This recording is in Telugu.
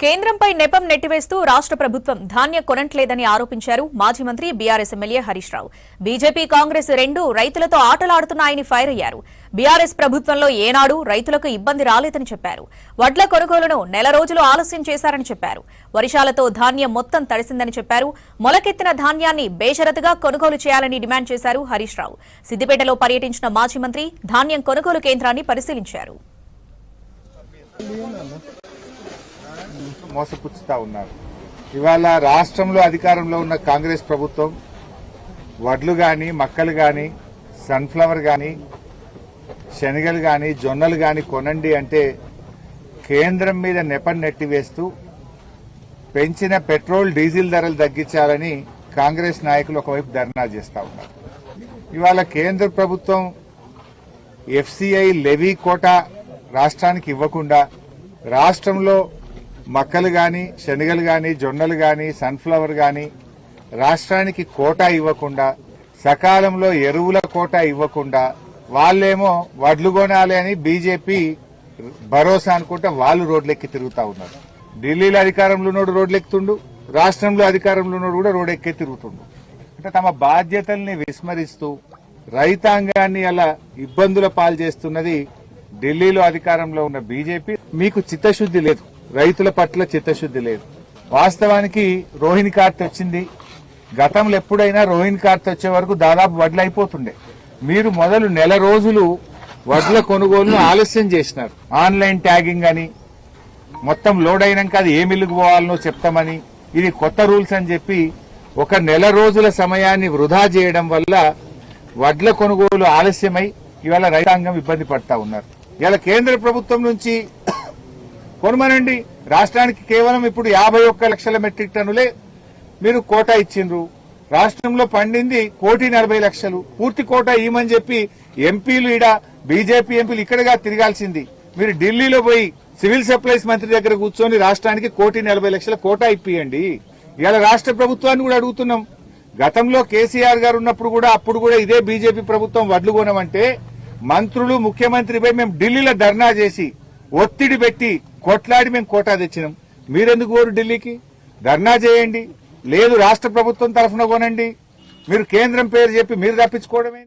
కేంద్రంపై నెపం నెట్టివేస్తూ రాష్ట్ర ప్రభుత్వం ధాన్య కొనట్లేదని ఆరోపించారు మాజీ మంత్రి BRS MLA Harish Rao. BJP Congress రెండూ రైతులతో ఆటలాడుతున్నాయని ఫైర్ అయ్యారు. బీఆర్ఎస్ ప్రభుత్వంలో ఏనాడు రైతులకు ఇబ్బంది రాలేదని చెప్పారు. వడ్ల కొనుగోలును నెల రోజులు ఆలస్యం చేశారని చెప్పారు. వర్షాలతో ధాన్యం మొత్తం తడిసిందని చెప్పారు. మొలకెత్తిన ధాన్యాన్ని బేషరతుగా కొనుగోలు చేయాలని డిమాండ్ చేశారు హరీష్ రావు. సిద్దిపేటలో పర్యటించిన మాజీ మంత్రి ధాన్యం కొనుగోలు కేంద్రాన్ని పరిశీలించారు. మోసపుచ్చుతా ఉన్నారు. ఇవాళ రాష్ట్రంలో అధికారంలో ఉన్న కాంగ్రెస్ ప్రభుత్వం వడ్లు గాని, మక్కలు గాని, సన్ఫ్లవర్ గాని, శనగలు గాని, జొన్నలు గాని కొనండి అంటే కేంద్రం మీద నెపం నెట్టివేస్తూ పెంచిన పెట్రోల్ డీజిల్ ధరలు తగ్గించాలని కాంగ్రెస్ నాయకులు ఒకవైపు ధర్నా చేస్తా ఉన్నారు. ఇవాళ కేంద్ర ప్రభుత్వం ఎఫ్సీఐ లెవీ కోటా రాష్ట్రానికి ఇవ్వకుండా రాష్ట్రంలో మక్కలు గాని, శనగలు గాని, జొన్నలు గాని, సన్ఫ్లవర్ గాని రాష్ట్రానికి కోటా ఇవ్వకుండా, సకాలంలో ఎరువుల కోటా ఇవ్వకుండా వాళ్ళేమో వడ్లు కొనాలి అని బీజేపీ భరోసా అనుకుంటే వాళ్ళు రోడ్లెక్కి తిరుగుతా ఉన్నారు. ఢిల్లీలో అధికారంలో ఉన్నోడు రోడ్లెక్కుతుండు, రాష్ట్రంలో అధికారంలో ఉన్నోడు కూడా రోడ్డెక్కే తిరుగుతుండు. అంటే తమ బాధ్యతల్ని విస్మరిస్తూ రైతాంగాన్ని అలా ఇబ్బందుల పాలు చేస్తున్నది ఢిల్లీలో అధికారంలో ఉన్న బీజేపీ. మీకు చిత్తశుద్ది లేదు, రైతుల పట్ల చిత్తశుద్ది లేదు. వాస్తవానికి రోహిణి కార్తె వచ్చింది. గతంలో ఎప్పుడైనా రోహిణి కార్తె వచ్చే వరకు దాదాపు వడ్లు అయిపోతుండే. మీరు మొదలు నెల రోజులు వడ్ల కొనుగోలును ఆలస్యం చేసినారు. ఆన్లైన్ ట్యాగింగ్ అని, మొత్తం లోడ్ అయినాక అది ఏ మిల్లుకు పోవాలనో చెప్తామని, ఇది కొత్త రూల్స్ అని చెప్పి ఒక నెల రోజుల సమయాన్ని వృధా చేయడం వల్ల వడ్ల కొనుగోలు ఆలస్యమై ఇవాళ రైతాంగం ఇబ్బంది పడతా ఉన్నారు. ఇవాళ కేంద్ర ప్రభుత్వం నుంచి కొనమనండి. రాష్ట్రానికి కేవలం ఇప్పుడు 51 లక్షల మెట్రిక్ టన్నులే మీరు కోటా ఇచ్చిండ్రు. రాష్ట్రంలో పండింది 1,40,00,000. పూర్తి కోటా ఇవ్వమని చెప్పి ఎంపీలు ఈడ బీజేపీ ఎంపీలు ఇక్కడగా తిరగాల్సింది. మీరు ఢిల్లీలో పోయి సివిల్ సప్లైస్ మంత్రి దగ్గర కూర్చొని రాష్ట్రానికి 1,40,00,000 కోటా ఇప్పియండి. ఇవాళ రాష్ట్ర ప్రభుత్వాన్ని కూడా అడుగుతున్నాం. గతంలో కేసీఆర్ గారు ఉన్నప్పుడు కూడా అప్పుడు కూడా ఇదే బీజేపీ ప్రభుత్వం వడ్లు కొనమంటే మంత్రులు, ముఖ్యమంత్రిపై మేము ఢిల్లీలో ధర్నా చేసి ఒత్తిడి పెట్టి కొట్లాడి మేము కోటా తెచ్చినాం. మీరెందుకు పోరు ఢిల్లీకి? ధర్నా చేయండి, లేదు రాష్ట్ర ప్రభుత్వం తరఫున కొనండి. మీరు కేంద్రం పేరు చెప్పి మీరు తప్పించుకోవడమే.